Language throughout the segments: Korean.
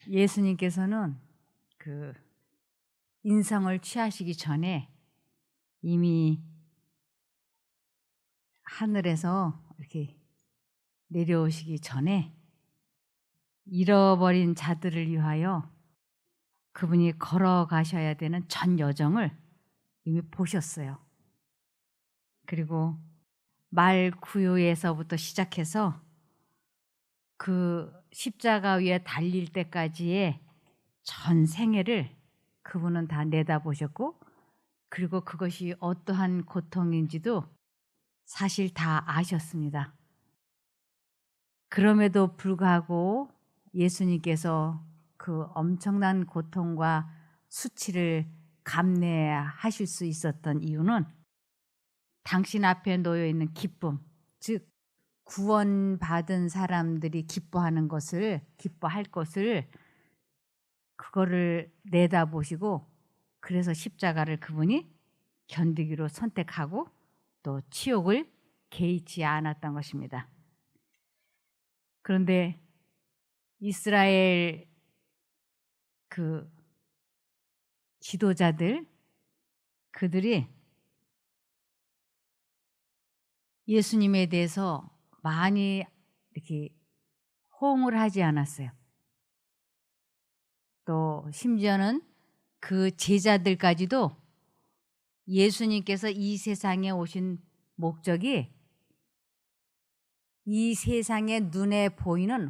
예수님께서는 그 인성을 취하시기 전에 이미 하늘에서 이렇게 내려오시기 전에 잃어버린 자들을 위하여 그분이 걸어가셔야 되는 전 여정을 이미 보셨어요. 그리고 말 구유에서부터 시작해서 그 십자가 위에 달릴 때까지의 전 생애를 그분은 다 내다보셨고, 그리고 그것이 어떠한 고통인지도 사실 다 아셨습니다. 그럼에도 불구하고 예수님께서 그 엄청난 고통과 수치를 감내하실 수 있었던 이유는 당신 앞에 놓여 있는 기쁨, 즉 구원받은 사람들이 기뻐할 것을 그거를 내다보시고, 그래서 십자가를 그분이 견디기로 선택하고 또 치욕을 개의치 않았던 것입니다. 그런데 이스라엘 그 지도자들, 그들이 예수님에 대해서 많이 이렇게 호응을 하지 않았어요. 또 심지어는 그 제자들까지도 예수님께서 이 세상에 오신 목적이 이 세상의 눈에 보이는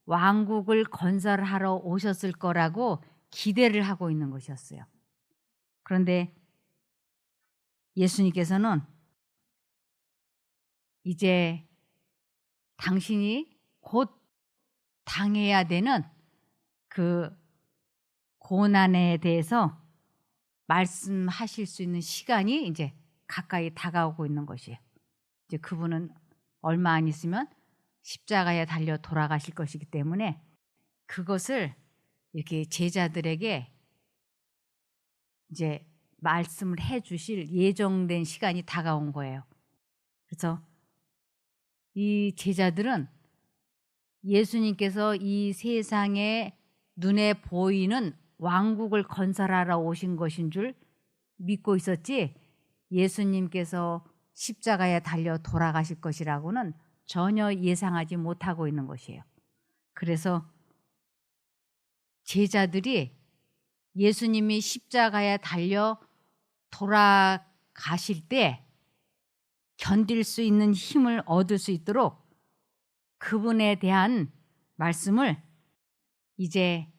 왕국을 건설하러 오셨을 거라고 기대를 하고 있는 것이었어요. 그런데 예수님께서는 이제 당신이 곧 당해야 되는 그 고난에 대해서 말씀하실 수 있는 시간이 이제 가까이 다가오고 있는 것이에요. 이제 그분은 얼마 안 있으면 십자가에 달려 돌아가실 것이기 때문에 그것을 이렇게 제자들에게 이제 말씀을 해 주실 예정된 시간이 다가온 거예요. 그래서 이 제자들은 예수님께서 이 세상에 눈에 보이는 왕국을 건설하러 오신 것인 줄 믿고 있었지, 예수님께서 십자가에 달려 돌아가실 것이라고는 전혀 예상하지 못하고 있는 것이에요. 그래서 제자들이 예수님이 십자가에 달려 돌아가실 때 견딜 수 있는 힘을 얻을 수 있도록 그분에 대한 말씀을 이제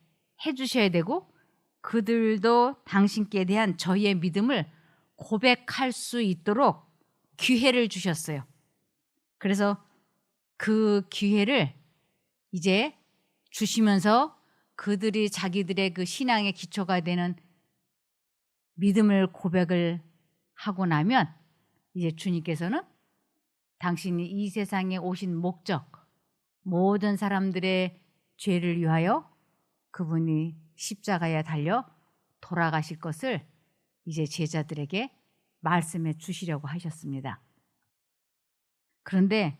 해주셔야 되고, 그들도 당신께 대한 저희의 믿음을 고백할 수 있도록 기회를 주셨어요. 그래서 그 기회를 이제 주시면서 그들이 자기들의 그 신앙의 기초가 되는 믿음을 고백을 하고 나면 이제 주님께서는 당신이 이 세상에 오신 목적, 모든 사람들의 죄를 위하여 그분이 십자가에 달려 돌아가실 것을 이제 제자들에게 말씀해 주시려고 하셨습니다. 그런데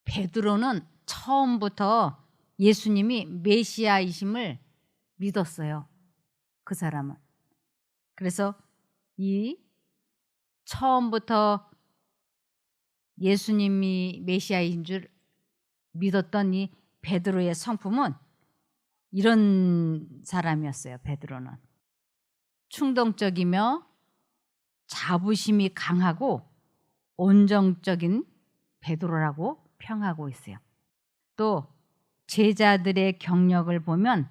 베드로는 처음부터 예수님이 메시아이심을 믿었어요. 그 사람은. 그래서 이 처음부터 예수님이 메시아인 줄 믿었던 이 베드로의 성품은 이런 사람이었어요. 베드로는 충동적이며 자부심이 강하고 온정적인 베드로라고 평하고 있어요. 또 제자들의 경력을 보면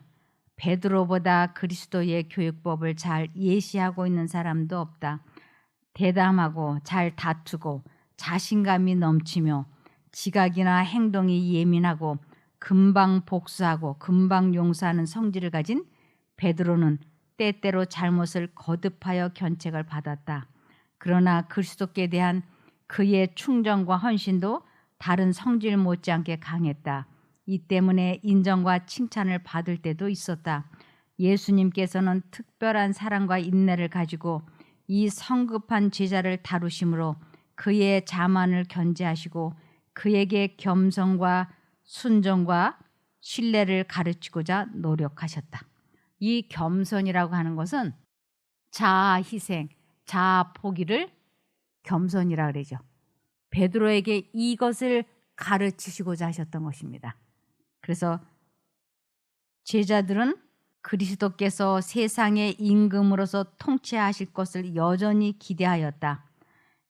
베드로보다 그리스도의 교육법을 잘 예시하고 있는 사람도 없다. 대담하고 잘 다투고 자신감이 넘치며 지각이나 행동이 예민하고 금방 복수하고 금방 용서하는 성질을 가진 베드로는 때때로 잘못을 거듭하여 견책을 받았다. 그러나 그리스도께 대한 그의 충정과 헌신도 다른 성질 못지않게 강했다. 이 때문에 인정과 칭찬을 받을 때도 있었다. 예수님께서는 특별한 사랑과 인내를 가지고 이 성급한 제자를 다루심으로 그의 자만을 견제하시고 그에게 겸손과 순종과 신뢰를 가르치고자 노력하셨다. 이 겸손이라고 하는 것은 자아 희생, 자아 포기를 겸손이라 그러죠. 베드로에게 이것을 가르치시고자 하셨던 것입니다. 그래서 제자들은 그리스도께서 세상의 임금으로서 통치하실 것을 여전히 기대하였다.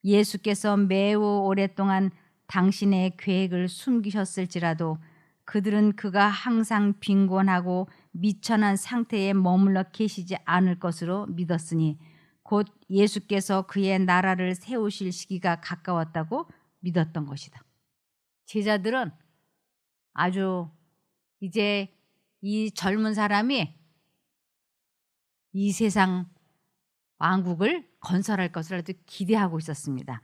예수께서 매우 오랫동안 당신의 계획을 숨기셨을지라도 그들은 그가 항상 빈곤하고 미천한 상태에 머물러 계시지 않을 것으로 믿었으니 곧 예수께서 그의 나라를 세우실 시기가 가까웠다고 믿었던 것이다. 제자들은 아주 이제 이 젊은 사람이 이 세상 왕국을 건설할 것을 아주 기대하고 있었습니다.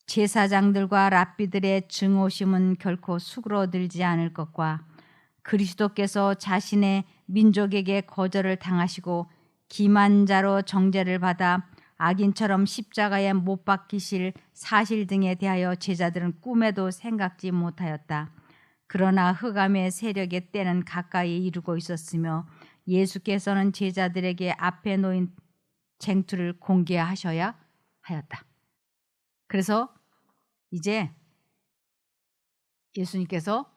제사장들과 랍비들의 증오심은 결코 수그러들지 않을 것과 그리스도께서 자신의 민족에게 거절을 당하시고 기만자로 정죄를 받아 악인처럼 십자가에 못 박히실 사실 등에 대하여 제자들은 꿈에도 생각지 못하였다. 그러나 흑암의 세력의 때는 가까이 이르고 있었으며 예수께서는 제자들에게 앞에 놓인 쟁투를 공개하셔야 하였다. 그래서 이제 예수님께서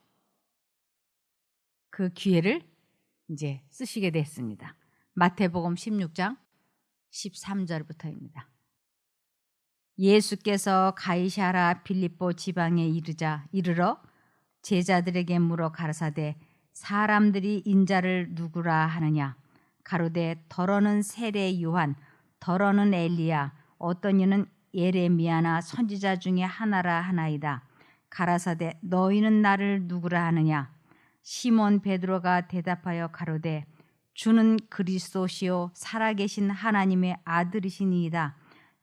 그 기회를 이제 쓰시게 됐습니다. 마태복음 16장 13절부터입니다. 예수께서 가이사랴 빌립보 지방에 이르러 제자들에게 물어 가라사대 사람들이 인자를 누구라 하느냐 가로되 더러는 세례 요한 더러는 엘리야 어떤 이는 예레미야나 선지자 중에 하나라 하나이다. 가라사대 너희는 나를 누구라 하느냐 시몬 베드로가 대답하여 가로되 주는 그리스도시요 살아계신 하나님의 아들이시니이다.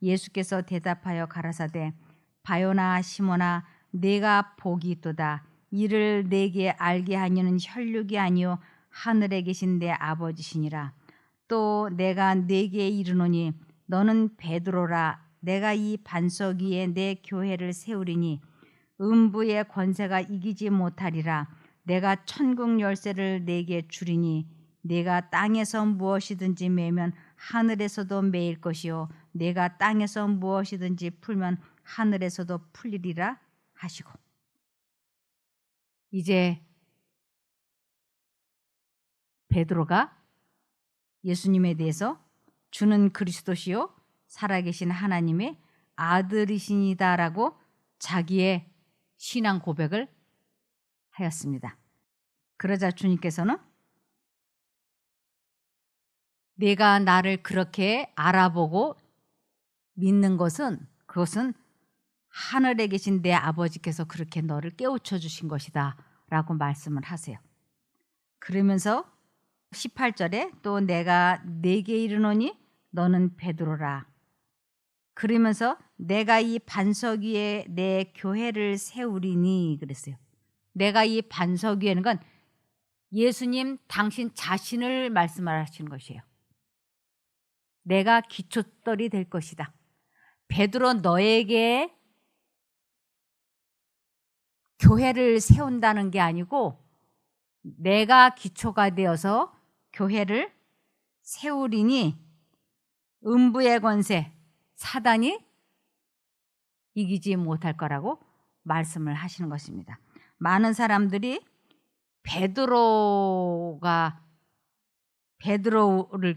예수께서 대답하여 가라사대 바요나 시몬아 내가 복이 있도다. 이를 내게 알게 하려는 혈육이 아니요 하늘에 계신 내 아버지시니라. 또 내가 네게 이르노니 너는 베드로라. 내가 이 반석 위에 내 교회를 세우리니 음부의 권세가 이기지 못하리라. 내가 천국 열쇠를 네게 주리니 내가 땅에서 무엇이든지 매면 하늘에서도 매일 것이요 내가 땅에서 무엇이든지 풀면 하늘에서도 풀리리라 하시고 이제 베드로가 예수님에 대해서 주는 그리스도시요 살아계신 하나님의 아들이시니다라고 자기의 신앙 고백을 하였습니다. 그러자 주님께서는 내가 나를 그렇게 알아보고 믿는 것은 그것은 하늘에 계신 내 아버지께서 그렇게 너를 깨우쳐 주신 것이다 라고 말씀을 하세요. 그러면서 18절에 또 내가 네게 이르노니 너는 베드로라. 그러면서 내가 이 반석 위에 내 교회를 세우리니 그랬어요. 내가 이 반석 위에는 건 예수님 당신 자신을 말씀하시는 것이에요. 내가 기초돌이 될 것이다. 베드로 너에게 교회를 세운다는 게 아니고 내가 기초가 되어서 교회를 세우리니 음부의 권세 사단이 이기지 못할 거라고 말씀을 하시는 것입니다. 많은 사람들이 베드로를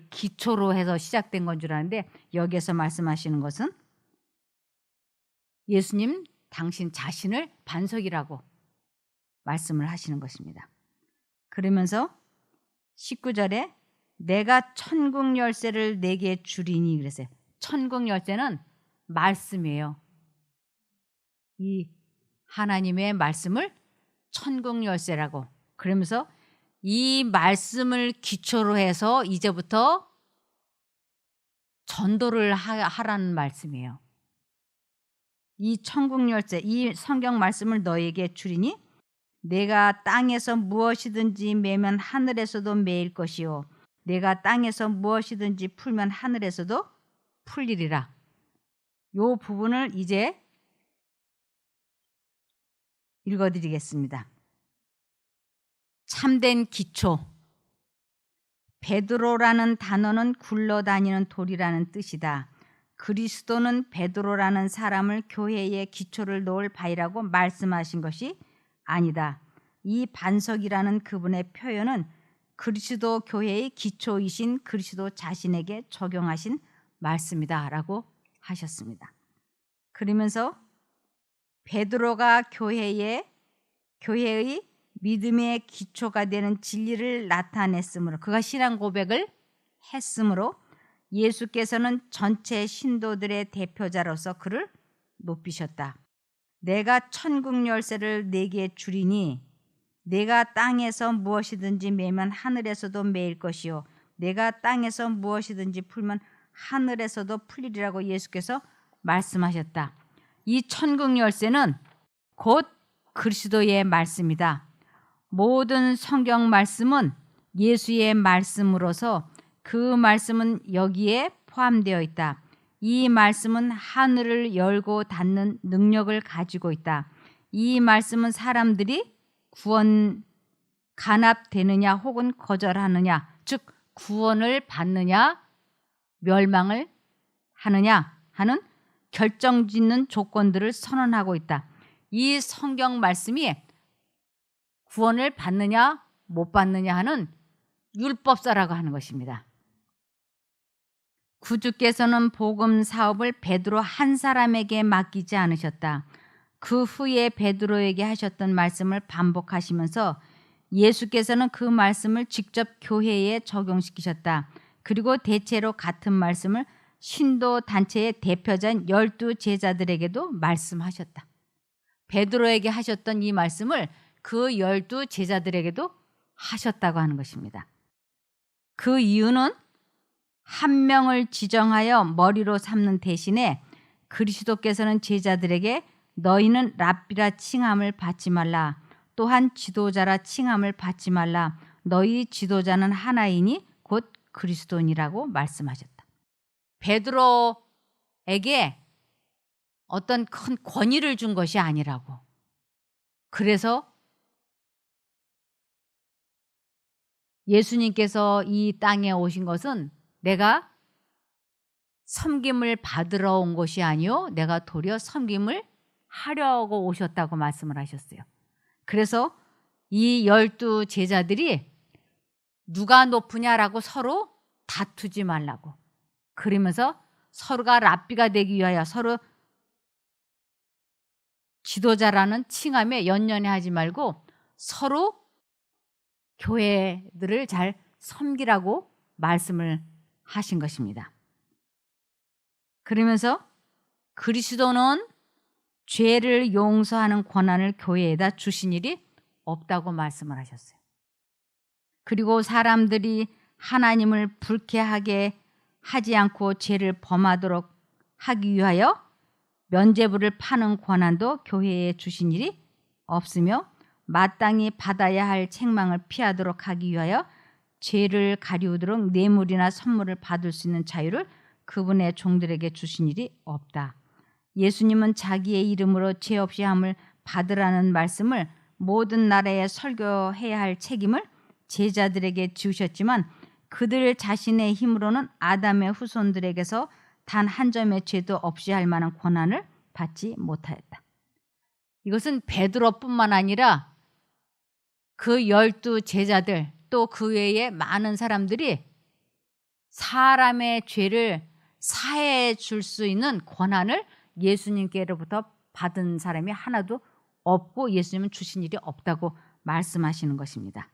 기초로 해서 시작된 건 줄 아는데 여기에서 말씀하시는 것은 예수님 당신 자신을 반석이라고 말씀을 하시는 것입니다. 그러면서 19절에 내가 천국 열쇠를 내게 주리니 그랬어요. 천국 열쇠는 말씀이에요. 이 하나님의 말씀을 천국 열쇠라고 그러면서 이 말씀을 기초로 해서 이제부터 전도를 하라는 말씀이에요. 이 천국 열쇠, 이 성경 말씀을 너에게 주리니 내가 땅에서 무엇이든지 매면 하늘에서도 매일 것이요 내가 땅에서 무엇이든지 풀면 하늘에서도 풀리리라. 요 부분을 이제 읽어드리겠습니다. 참된 기초. 베드로라는 단어는 굴러다니는 돌이라는 뜻이다. 그리스도는 베드로라는 사람을 교회의 기초를 놓을 바위라고 말씀하신 것이 아니다. 이 반석이라는 그분의 표현은 그리스도 교회의 기초이신 그리스도 자신에게 적용하신 말씀이다 라고 하셨습니다. 그러면서 베드로가 교회의 믿음의 기초가 되는 진리를 나타냈으므로, 그가 신앙 고백을 했으므로 예수께서는 전체 신도들의 대표자로서 그를 높이셨다. 내가 천국 열쇠를 네게 주리니 내가 땅에서 무엇이든지 매면 하늘에서도 매일 것이요 내가 땅에서 무엇이든지 풀면 하늘에서도 풀리리라고 예수께서 말씀하셨다. 이 천국 열쇠는 곧 그리스도의 말씀이다. 모든 성경 말씀은 예수의 말씀으로서 그 말씀은 여기에 포함되어 있다. 이 말씀은 하늘을 열고 닫는 능력을 가지고 있다. 이 말씀은 사람들이 구원 간합되느냐 혹은 거절하느냐, 즉 구원을 받느냐 멸망을 하느냐 하는 결정짓는 조건들을 선언하고 있다. 이 성경 말씀이 구원을 받느냐 못 받느냐 하는 율법서라고 하는 것입니다. 구주께서는 복음 사업을 베드로 한 사람에게 맡기지 않으셨다. 그 후에 베드로에게 하셨던 말씀을 반복하시면서 예수께서는 그 말씀을 직접 교회에 적용시키셨다. 그리고 대체로 같은 말씀을 신도 단체의 대표자인 12 제자들에게도 말씀하셨다. 베드로에게 하셨던 이 말씀을 그 12 제자들에게도 하셨다고 하는 것입니다. 그 이유는 한 명을 지정하여 머리로 삼는 대신에 그리스도께서는 제자들에게 너희는 랍비라 칭함을 받지 말라. 또한 지도자라 칭함을 받지 말라. 너희 지도자는 하나이니 곧 그리스도니라고 말씀하셨다. 베드로에게 어떤 큰 권위를 준 것이 아니라고. 그래서 예수님께서 이 땅에 오신 것은 내가 섬김을 받으러 온 것이 아니요 내가 도리어 섬김을 하려고 오셨다고 말씀을 하셨어요. 그래서 이 12 제자들이 누가 높으냐라고 서로 다투지 말라고, 그러면서 서로가 랍비가 되기 위하여 서로 지도자라는 칭함에 연연해 하지 말고 서로 교회들을 잘 섬기라고 말씀을 하신 것입니다. 그러면서 그리스도는 죄를 용서하는 권한을 교회에다 주신 일이 없다고 말씀을 하셨어요. 그리고 사람들이 하나님을 불쾌하게 하지 않고 죄를 범하도록 하기 위하여 면죄부를 파는 권한도 교회에 주신 일이 없으며 마땅히 받아야 할 책망을 피하도록 하기 위하여 죄를 가리우도록 뇌물이나 선물을 받을 수 있는 자유를 그분의 종들에게 주신 일이 없다. 예수님은 자기의 이름으로 죄 없이 함을 받으라는 말씀을 모든 나라에 설교해야 할 책임을 제자들에게 지우셨지만 그들 자신의 힘으로는 아담의 후손들에게서 단 한 점의 죄도 없이 할 만한 권한을 받지 못하였다. 이것은 베드로뿐만 아니라 그 12 제자들 또 그 외에 많은 사람들이 사람의 죄를 사해해 줄 수 있는 권한을 예수님께로부터 받은 사람이 하나도 없고 예수님은 주신 일이 없다고 말씀하시는 것입니다.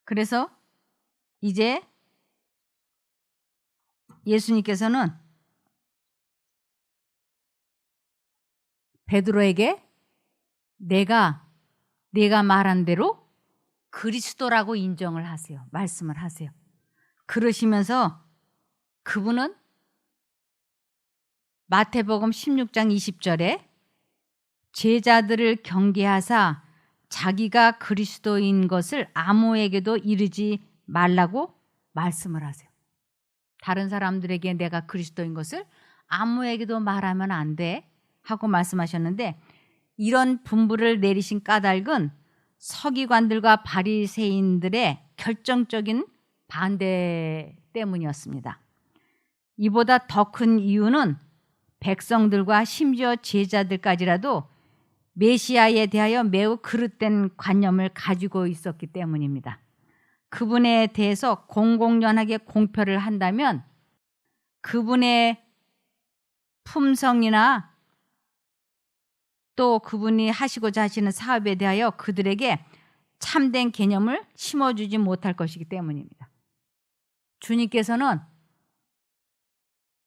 그래서 이제 예수님께서는 베드로에게 내가 말한 대로 그리스도라고 인정을 하세요. 말씀을 하세요. 그러시면서 그분은 마태복음 16장 20절에 제자들을 경계하사 자기가 그리스도인 것을 아무에게도 이르지 말라고 말씀을 하세요. 다른 사람들에게 내가 그리스도인 것을 아무에게도 말하면 안 돼 하고 말씀하셨는데 이런 분부를 내리신 까닭은 서기관들과 바리새인들의 결정적인 반대 때문이었습니다. 이보다 더 큰 이유는 백성들과 심지어 제자들까지라도 메시아에 대하여 매우 그릇된 관념을 가지고 있었기 때문입니다. 그분에 대해서 공공연하게 공표를 한다면 그분의 품성이나 또 그분이 하시고자 하시는 사업에 대하여 그들에게 참된 개념을 심어주지 못할 것이기 때문입니다. 주님께서는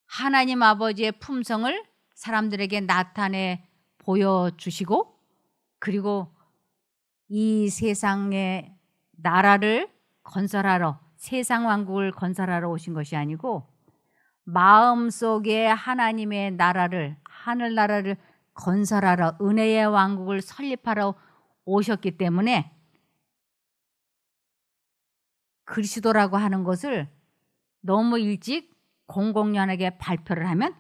하나님 아버지의 품성을 사람들에게 나타내 보여주시고 그리고 이 세상의 나라를 건설하러 세상 왕국을 건설하러 오신 것이 아니고 마음속에 하나님의 나라를 하늘나라를 건설하러 은혜의 왕국을 설립하러 오셨기 때문에 그리스도라고 하는 것을 너무 일찍 공공연하게 발표를 하면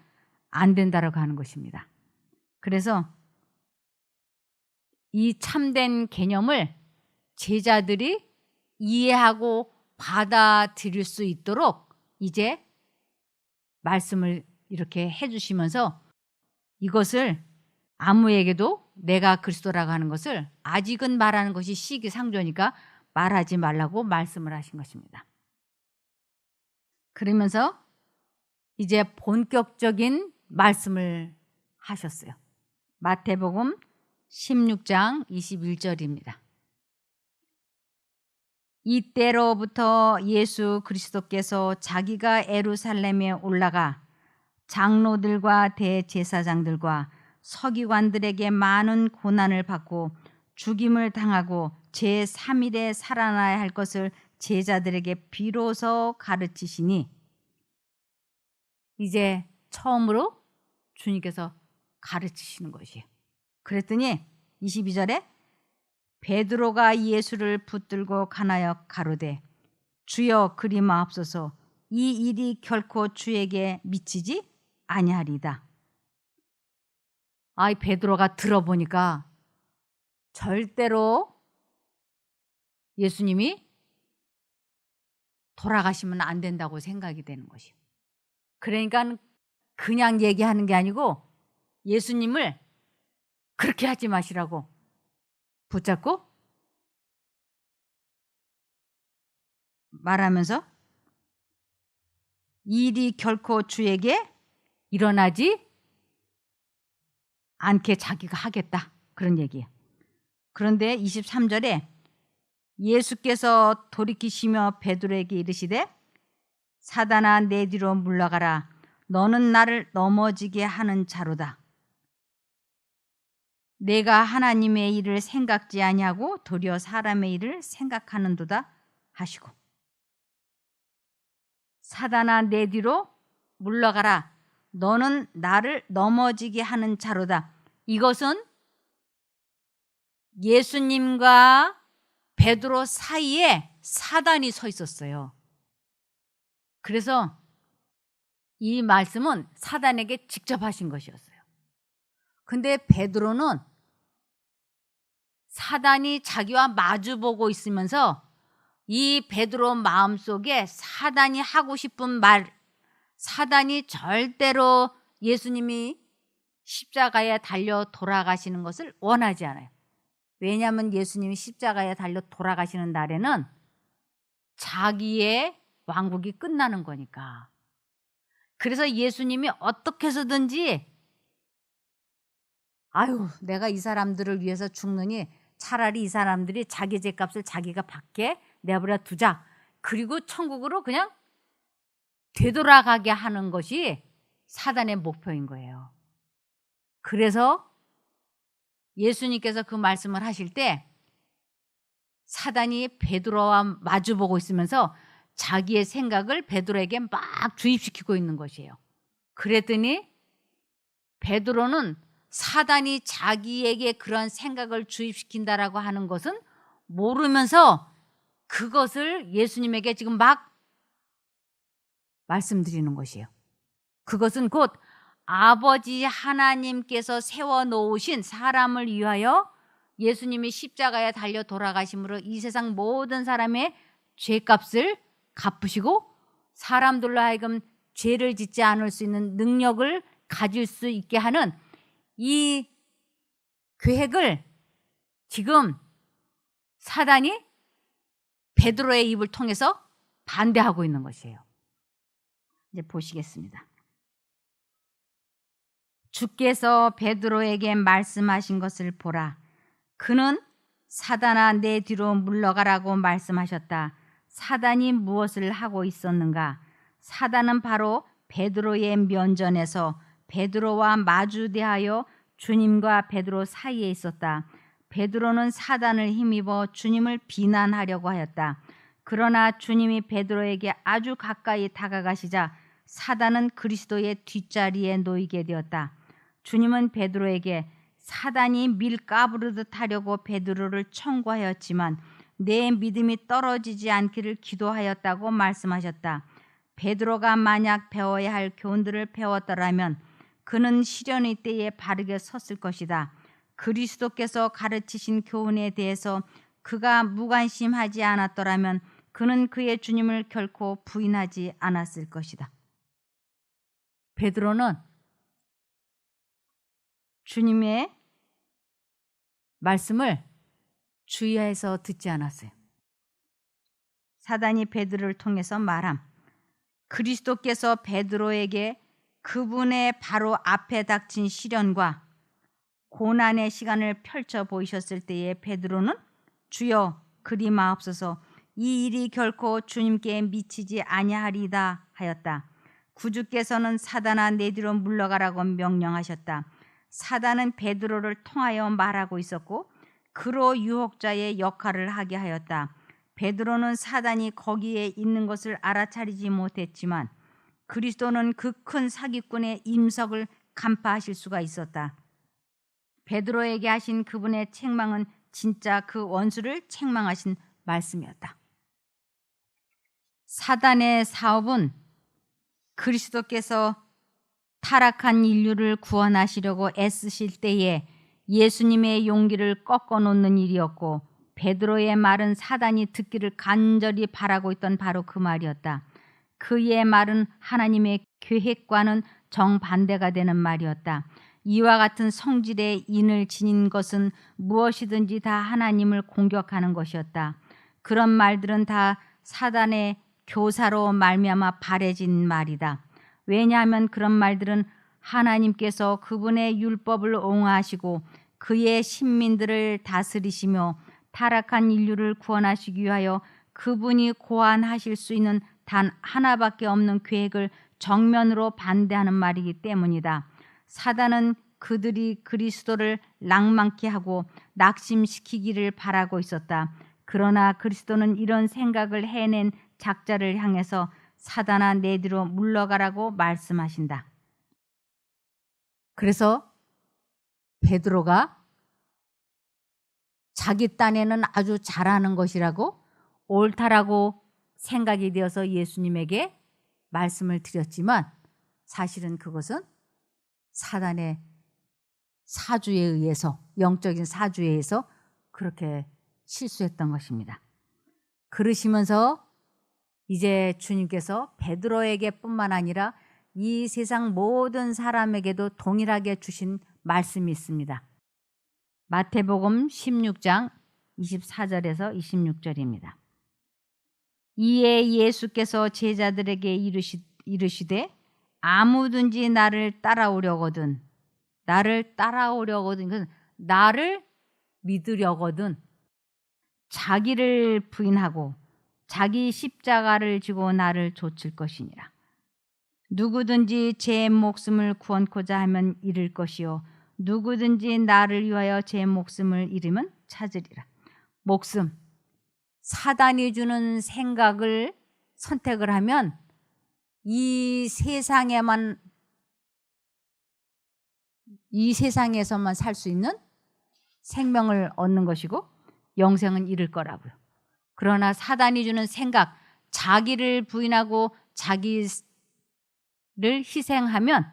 안 된다라고 하는 것입니다. 그래서 이 참된 개념을 제자들이 이해하고 받아들일 수 있도록 이제 말씀을 이렇게 해주시면서 이것을 아무에게도 내가 그리스도라고 하는 것을 아직은 말하는 것이 시기상조니까 말하지 말라고 말씀을 하신 것입니다. 그러면서 이제 본격적인 말씀을 하셨어요. 마태복음 16장 21절입니다. 이때로부터 예수 그리스도께서 자기가 예루살렘에 올라가 장로들과 대제사장들과 서기관들에게 많은 고난을 받고 죽임을 당하고 제3일에 살아나야 할 것을 제자들에게 비로소 가르치시니 이제 처음으로 주님께서 가르치시는 것이에요. 그랬더니 22절에 베드로가 예수를 붙들고 가나여 가로되 주여 그리 마옵소서 이 일이 결코 주에게 미치지 아니하리이다. 이 베드로가 들어보니까 절대로 예수님이 돌아가시면 안 된다고 생각이 되는 것이에요. 그러니까 그냥 얘기하는 게 아니고 예수님을 그렇게 하지 마시라고 붙잡고 말하면서 일이 결코 주에게 일어나지 않게 자기가 하겠다. 그런 얘기예요. 그런데 23절에 예수께서 돌이키시며 베드로에게 이르시되 사단아 내 뒤로 물러가라. 너는 나를 넘어지게 하는 자로다. 내가 하나님의 일을 생각지 아니하고 도리어 사람의 일을 생각하는도다 하시고 사단아 내 뒤로 물러가라. 너는 나를 넘어지게 하는 자로다. 이것은 예수님과 베드로 사이에 사단이 서 있었어요. 그래서 이 말씀은 사단에게 직접 하신 것이었어요. 근데 베드로는 사단이 자기와 마주보고 있으면서 이 베드로 마음속에 사단이 하고 싶은 말, 사단이 절대로 예수님이 십자가에 달려 돌아가시는 것을 원하지 않아요. 왜냐하면 예수님이 십자가에 달려 돌아가시는 날에는 자기의 왕국이 끝나는 거니까. 그래서 예수님이 어떻게 해서든지 내가 이 사람들을 위해서 죽느니 차라리 이 사람들이 자기 죄값을 자기가 받게 내버려 두자. 그리고 천국으로 그냥 되돌아가게 하는 것이 사단의 목표인 거예요. 그래서 예수님께서 그 말씀을 하실 때 사단이 베드로와 마주보고 있으면서 자기의 생각을 베드로에게 막 주입시키고 있는 것이에요. 그랬더니 베드로는 사단이 자기에게 그런 생각을 주입시킨다라고 하는 것은 모르면서 그것을 예수님에게 지금 막 말씀드리는 것이에요. 그것은 곧 아버지 하나님께서 세워놓으신 사람을 위하여 예수님이 십자가에 달려 돌아가심으로 이 세상 모든 사람의 죄값을 갚으시고 사람들로 하여금 죄를 짓지 않을 수 있는 능력을 가질 수 있게 하는 이 계획을 지금 사단이 베드로의 입을 통해서 반대하고 있는 것이에요. 이제 보시겠습니다. 주께서 베드로에게 말씀하신 것을 보라. 그는 사단아 내 뒤로 물러가라고 말씀하셨다. 사단이 무엇을 하고 있었는가? 사단은 바로 베드로의 면전에서 베드로와 마주대하여 주님과 베드로 사이에 있었다. 베드로는 사단을 힘입어 주님을 비난하려고 하였다. 그러나 주님이 베드로에게 아주 가까이 다가가시자 사단은 그리스도의 뒷자리에 놓이게 되었다. 주님은 베드로에게 사단이 밀 까부르듯 하려고 베드로를 청구하였지만 내 믿음이 떨어지지 않기를 기도하였다고 말씀하셨다. 베드로가 만약 배워야 할 교훈들을 배웠더라면 그는 시련의 때에 바르게 섰을 것이다. 그리스도께서 가르치신 교훈에 대해서 그가 무관심하지 않았더라면 그는 그의 주님을 결코 부인하지 않았을 것이다. 베드로는 주님의 말씀을 주의해서 듣지 않았어요. 사단이 베드로를 통해서 말함. 그리스도께서 베드로에게 그분의 바로 앞에 닥친 시련과 고난의 시간을 펼쳐 보이셨을 때에 베드로는 주여 그리 마옵소서 이 일이 결코 주님께 미치지 아니하리다 하였다. 구주께서는 사단아 내 뒤로 물러가라고 명령하셨다. 사단은 베드로를 통하여 말하고 있었고 그로 유혹자의 역할을 하게 하였다. 베드로는 사단이 거기에 있는 것을 알아차리지 못했지만 그리스도는 그 큰 사기꾼의 임석을 간파하실 수가 있었다. 베드로에게 하신 그분의 책망은 진짜 그 원수를 책망하신 말씀이었다. 사단의 사업은 그리스도께서 타락한 인류를 구원하시려고 애쓰실 때에 예수님의 용기를 꺾어놓는 일이었고 베드로의 말은 사단이 듣기를 간절히 바라고 있던 바로 그 말이었다. 그의 말은 하나님의 계획과는 정반대가 되는 말이었다. 이와 같은 성질의 인을 지닌 것은 무엇이든지 다 하나님을 공격하는 것이었다. 그런 말들은 다 사단의 교사로 말미암아 바래진 말이다. 왜냐하면 그런 말들은 하나님께서 그분의 율법을 옹호하시고 그의 신민들을 다스리시며 타락한 인류를 구원하시기 위하여 그분이 고안하실 수 있는 단 하나밖에 없는 계획을 정면으로 반대하는 말이기 때문이다. 사단은 그들이 그리스도를 낭만케 하고 낙심시키기를 바라고 있었다. 그러나 그리스도는 이런 생각을 해낸 작자를 향해서 사단아 내 뒤로 물러가라고 말씀하신다. 그래서 베드로가 자기 딴에는 아주 잘하는 것이라고 옳다라고 생각이 되어서 예수님에게 말씀을 드렸지만 사실은 그것은 사단의 사주에 의해서 영적인 사주에 의해서 그렇게 실수했던 것입니다. 그러시면서 이제 주님께서 베드로에게 뿐만 아니라 이 세상 모든 사람에게도 동일하게 주신 말씀이 있습니다. 마태복음 16장 24절에서 26절입니다. 이에 예수께서 제자들에게 이르시되 아무든지 나를 따라오려거든 나를 믿으려거든 자기를 부인하고 자기 십자가를 지고 나를 좇을 것이니라. 누구든지 제 목숨을 구원코자 하면 잃을 것이요 누구든지 나를 위하여 제 목숨을 잃으면 찾으리라. 목숨, 사단이 주는 생각을 선택을 하면 이 세상에서만 살 수 있는 생명을 얻는 것이고 영생은 잃을 거라고요. 그러나 사단이 주는 생각, 자기를 부인하고 자기를 희생하면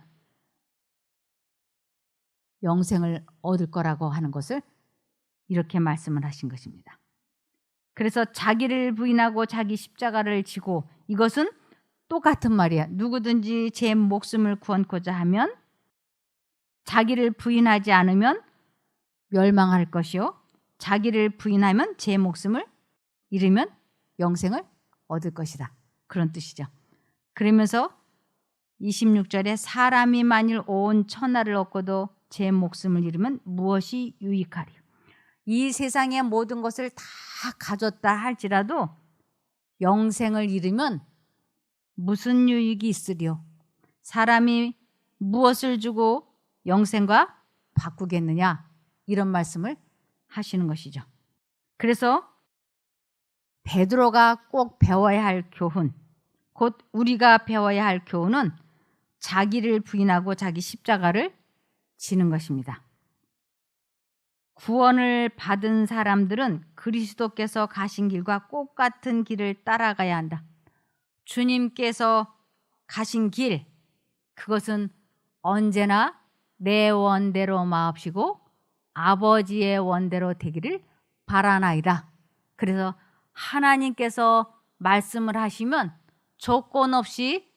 영생을 얻을 거라고 하는 것을 이렇게 말씀을 하신 것입니다. 그래서 자기를 부인하고 자기 십자가를 지고, 이것은 똑같은 말이야. 누구든지 제 목숨을 구원코자 하면 자기를 부인하지 않으면 멸망할 것이요, 자기를 부인하면 제 목숨을 잃으면 영생을 얻을 것이다. 그런 뜻이죠. 그러면서 26절에 사람이 만일 온 천하를 얻고도 제 목숨을 잃으면 무엇이 유익하리요. 이 세상의 모든 것을 다 가졌다 할지라도 영생을 잃으면 무슨 유익이 있으리요. 사람이 무엇을 주고 영생과 바꾸겠느냐, 이런 말씀을 하시는 것이죠. 그래서 베드로가 꼭 배워야 할 교훈, 곧 우리가 배워야 할 교훈은 자기를 부인하고 자기 십자가를 지는 것입니다. 구원을 받은 사람들은 그리스도께서 가신 길과 똑같은 길을 따라가야 한다. 주님께서 가신 길, 그것은 언제나 내 원대로 마옵시고 아버지의 원대로 되기를 바라나이다. 그래서 하나님께서 말씀을 하시면 조건 없이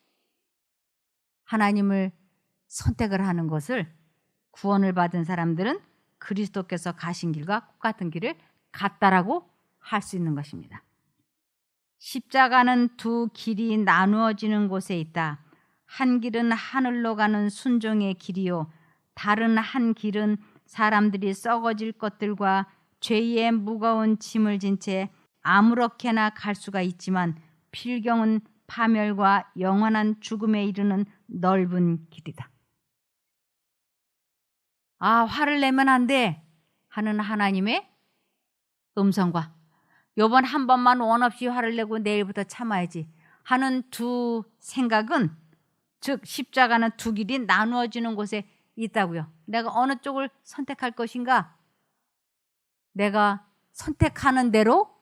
하나님을 선택을 하는 것을, 구원을 받은 사람들은 그리스도께서 가신 길과 똑같은 길을 갔다라고 할 수 있는 것입니다. 십자가는 두 길이 나누어지는 곳에 있다. 한 길은 하늘로 가는 순종의 길이요, 다른 한 길은 사람들이 썩어질 것들과 죄의 무거운 짐을 진 채 아무렇게나 갈 수가 있지만 필경은 파멸과 영원한 죽음에 이르는 넓은 길이다. 아, 화를 내면 안 돼 하는 하나님의 음성과, 요번 한 번만 원 없이 화를 내고 내일부터 참아야지 하는 두 생각은, 즉 십자가는 두 길이 나누어지는 곳에 있다고요. 내가 어느 쪽을 선택할 것인가? 내가 선택하는 대로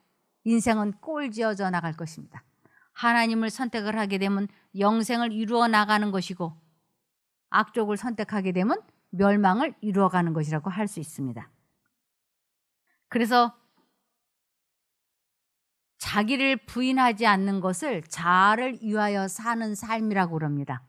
인생은 꼴지어져 나갈 것입니다. 하나님을 선택을 하게 되면 영생을 이루어 나가는 것이고, 악쪽을 선택하게 되면 멸망을 이루어가는 것이라고 할 수 있습니다. 그래서 자기를 부인하지 않는 것을 자아를 위하여 사는 삶이라고 그럽니다.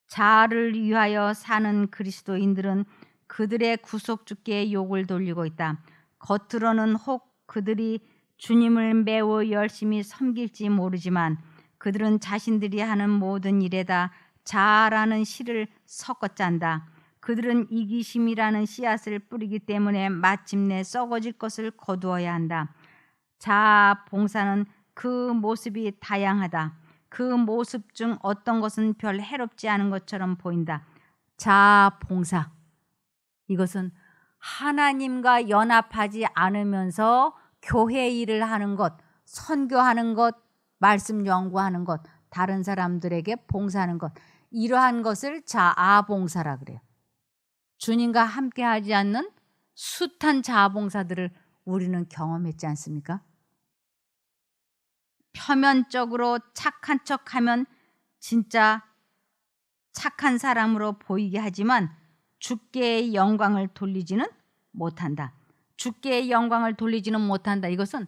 자아를 위하여 사는 그리스도인들은 그들의 구속주께 욕을 돌리고 있다. 겉으로는 혹 그들이 주님을 매우 열심히 섬길지 모르지만 그들은 자신들이 하는 모든 일에다 자아라는 씨를 섞어 짠다. 그들은 이기심이라는 씨앗을 뿌리기 때문에 마침내 썩어질 것을 거두어야 한다. 자아 봉사는 그 모습이 다양하다. 그 모습 중 어떤 것은 별 해롭지 않은 것처럼 보인다. 자아 봉사, 이것은 하나님과 연합하지 않으면서 교회 일을 하는 것, 선교하는 것, 말씀 연구하는 것, 다른 사람들에게 봉사하는 것, 이러한 것을 자아 봉사라 그래요. 주님과 함께하지 않는 숱한 자아 봉사들을 우리는 경험했지 않습니까? 표면적으로 착한 척하면 진짜 착한 사람으로 보이게 하지만 주께의 영광을 돌리지는 못한다. 주께의 영광을 돌리지는 못한다. 이것은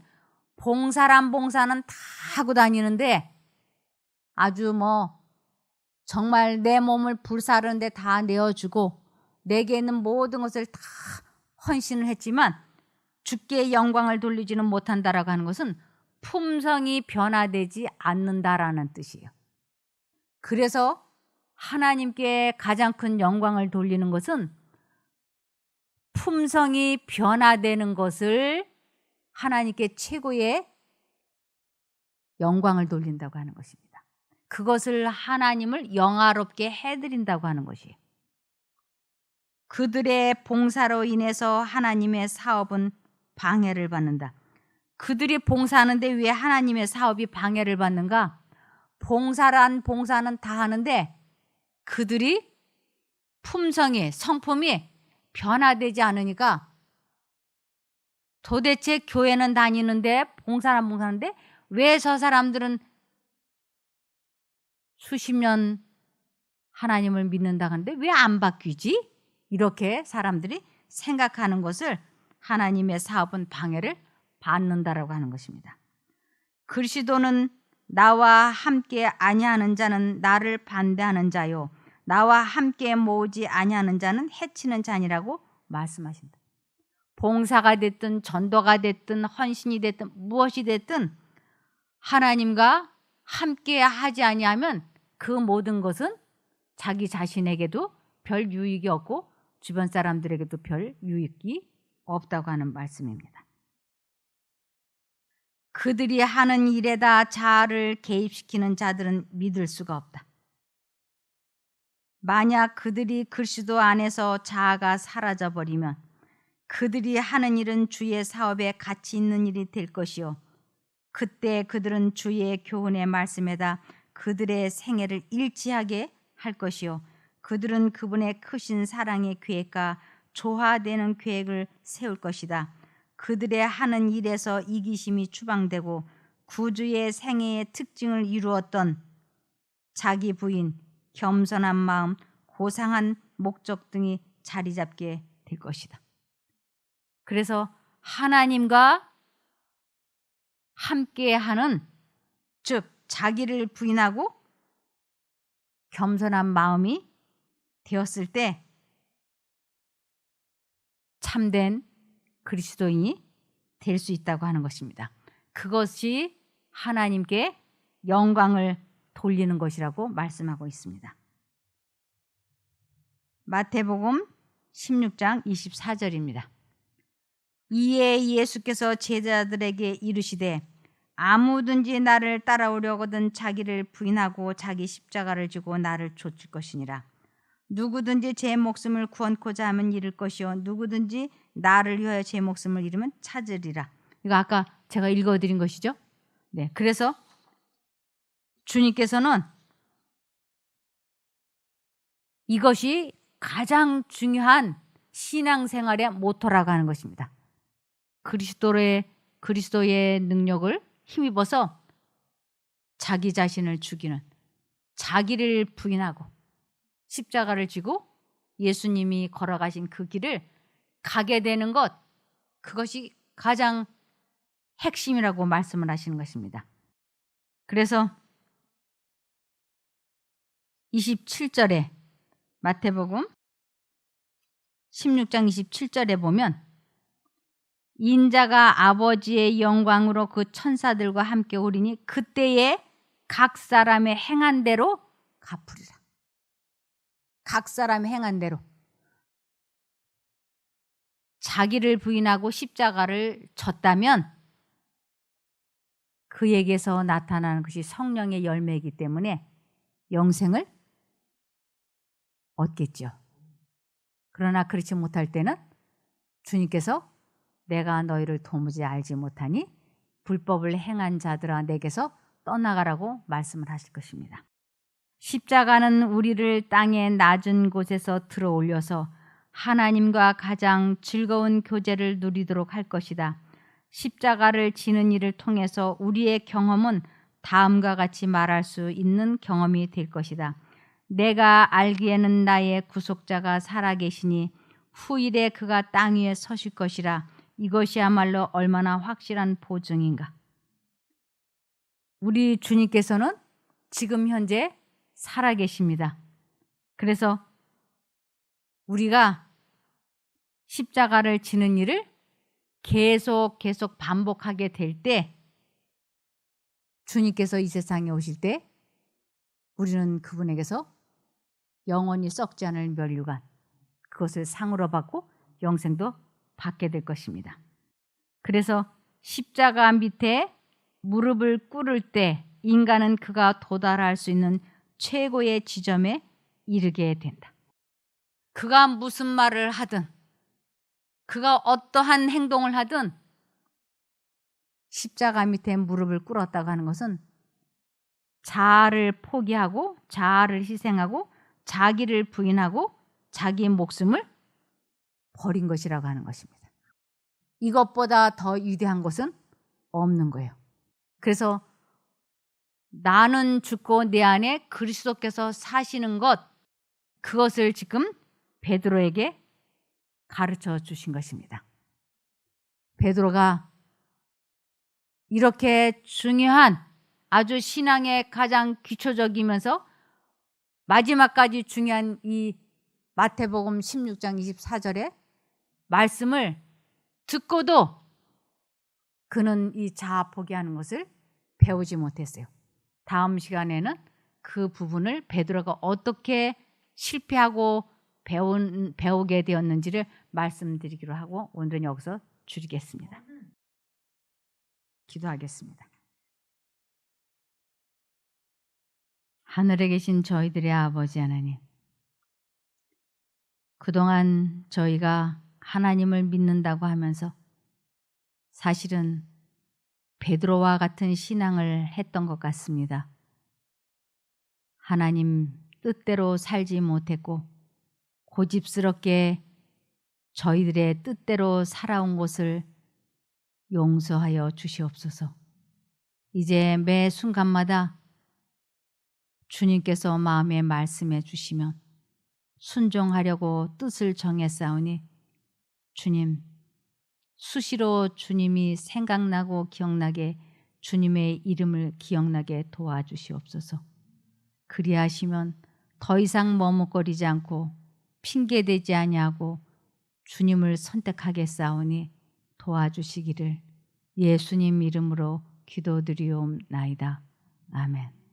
봉사란 봉사는 다 하고 다니는데 아주 정말 내 몸을 불사르는데 다 내어주고 내게 있는 모든 것을 다 헌신을 했지만 주께의 영광을 돌리지는 못한다라고 하는 것은 품성이 변화되지 않는다라는 뜻이에요. 그래서 하나님께 가장 큰 영광을 돌리는 것은 품성이 변화되는 것을 하나님께 최고의 영광을 돌린다고 하는 것입니다. 그것을 하나님을 영화롭게 해드린다고 하는 것이에요. 그들의 봉사로 인해서 하나님의 사업은 방해를 받는다. 그들이 봉사하는데 왜 하나님의 사업이 방해를 받는가? 봉사란 봉사는 다 하는데 그들이 품성이, 성품이 변화되지 않으니까 도대체 교회는 다니는데 봉사란 봉사하는데 왜 저 사람들은 수십 년 하나님을 믿는다 하는데 왜 안 바뀌지? 이렇게 사람들이 생각하는 것을 하나님의 사업은 방해를 받는다라고 하는 것입니다. 그리스도는 나와 함께 아니하는 자는 나를 반대하는 자요, 나와 함께 모으지 아니하는 자는 해치는 자니라고 말씀하신다. 봉사가 됐든 전도가 됐든 헌신이 됐든 무엇이 됐든 하나님과 함께 하지 아니하면 그 모든 것은 자기 자신에게도 별 유익이 없고 주변 사람들에게도 별 유익이 없다고 하는 말씀입니다. 그들이 하는 일에다 자아를 개입시키는 자들은 믿을 수가 없다. 만약 그들이 그리스도 안에서 자아가 사라져버리면 그들이 하는 일은 주의 사업에 가치 있는 일이 될 것이요, 그때 그들은 주의 교훈의 말씀에다 그들의 생애를 일치하게 할 것이요, 그들은 그분의 크신 사랑의 계획과 조화되는 계획을 세울 것이다. 그들의 하는 일에서 이기심이 추방되고 구주의 생애의 특징을 이루었던 자기 부인, 겸손한 마음, 고상한 목적 등이 자리 잡게 될 것이다. 그래서 하나님과 함께하는, 즉 자기를 부인하고 겸손한 마음이 되었을 때 참된 그리스도인이 될 수 있다고 하는 것입니다. 그것이 하나님께 영광을 돌리는 것이라고 말씀하고 있습니다. 마태복음 16장 24절입니다. 이에 예수께서 제자들에게 이르시되 아무든지 나를 따라오려거든 자기를 부인하고 자기 십자가를 지고 나를 좇을 것이니라. 누구든지 제 목숨을 구원코자 하면 잃을 것이요, 누구든지 나를 위하여 제 목숨을 잃으면 찾으리라. 이거 아까 제가 읽어드린 것이죠. 네, 그래서 주님께서는 이것이 가장 중요한 신앙생활의 모토라고 하는 것입니다. 그리스도의 능력을 힘입어서 자기 자신을 죽이는, 자기를 부인하고 십자가를 지고 예수님이 걸어가신 그 길을 가게 되는 것, 그것이 가장 핵심이라고 말씀을 하시는 것입니다. 그래서 27절에 마태복음 16장 27절에 보면 인자가 아버지의 영광으로 그 천사들과 함께 오리니 그때에 각 사람의 행한 대로 갚으리라. 각 사람의 행한 대로. 자기를 부인하고 십자가를 졌다면 그에게서 나타나는 것이 성령의 열매이기 때문에 영생을 얻겠죠. 그러나 그렇지 못할 때는 주님께서 내가 너희를 도무지 알지 못하니 불법을 행한 자들아 내게서 떠나가라고 말씀을 하실 것입니다. 십자가는 우리를 땅의 낮은 곳에서 들어 올려서 하나님과 가장 즐거운 교제를 누리도록 할 것이다. 십자가를 지는 일을 통해서 우리의 경험은 다음과 같이 말할 수 있는 경험이 될 것이다. 내가 알기에는 나의 구속자가 살아계시니 후일에 그가 땅 위에 서실 것이라. 이것이야말로 얼마나 확실한 보증인가. 우리 주님께서는 지금 현재 살아계십니다. 그래서 우리가 십자가를 지는 일을 계속 반복하게 될 때 주님께서 이 세상에 오실 때 우리는 그분에게서 영원히 썩지 않을 면류관, 그것을 상으로 받고 영생도 받게 될 것입니다. 그래서 십자가 밑에 무릎을 꿇을 때 인간은 그가 도달할 수 있는 최고의 지점에 이르게 된다. 그가 무슨 말을 하든, 그가 어떠한 행동을 하든 십자가 밑에 무릎을 꿇었다고 하는 것은 자아를 포기하고 자아를 희생하고 자기를 부인하고 자기의 목숨을 버린 것이라고 하는 것입니다. 이것보다 더 위대한 것은 없는 거예요. 그래서 나는 죽고 내 안에 그리스도께서 사시는 것, 그것을 지금 베드로에게 가르쳐 주신 것입니다. 베드로가 이렇게 중요한 아주 신앙의 가장 기초적이면서 마지막까지 중요한 이 마태복음 16장 24절의 말씀을 듣고도 그는 이 자아 포기하는 것을 배우지 못했어요. 다음 시간에는 그 부분을 베드로가 어떻게 실패하고 배우게 되었는지를 말씀드리기로 하고 오늘은 여기서 줄이겠습니다. 기도하겠습니다. 하늘에 계신 저희들의 아버지 하나님, 그동안 저희가 하나님을 믿는다고 하면서 사실은 베드로와 같은 신앙을 했던 것 같습니다. 하나님 뜻대로 살지 못했고 고집스럽게 저희들의 뜻대로 살아온 것을 용서하여 주시옵소서. 이제 매 순간마다 주님께서 마음에 말씀해 주시면 순종하려고 뜻을 정했사오니 주님, 수시로 주님이 생각나고 기억나게 주님의 이름을 기억나게 도와주시옵소서. 그리하시면 더 이상 머뭇거리지 않고 핑계대지 아니하고 주님을 선택하겠사오니 도와주시기를 예수님 이름으로 기도드리옵나이다. 아멘.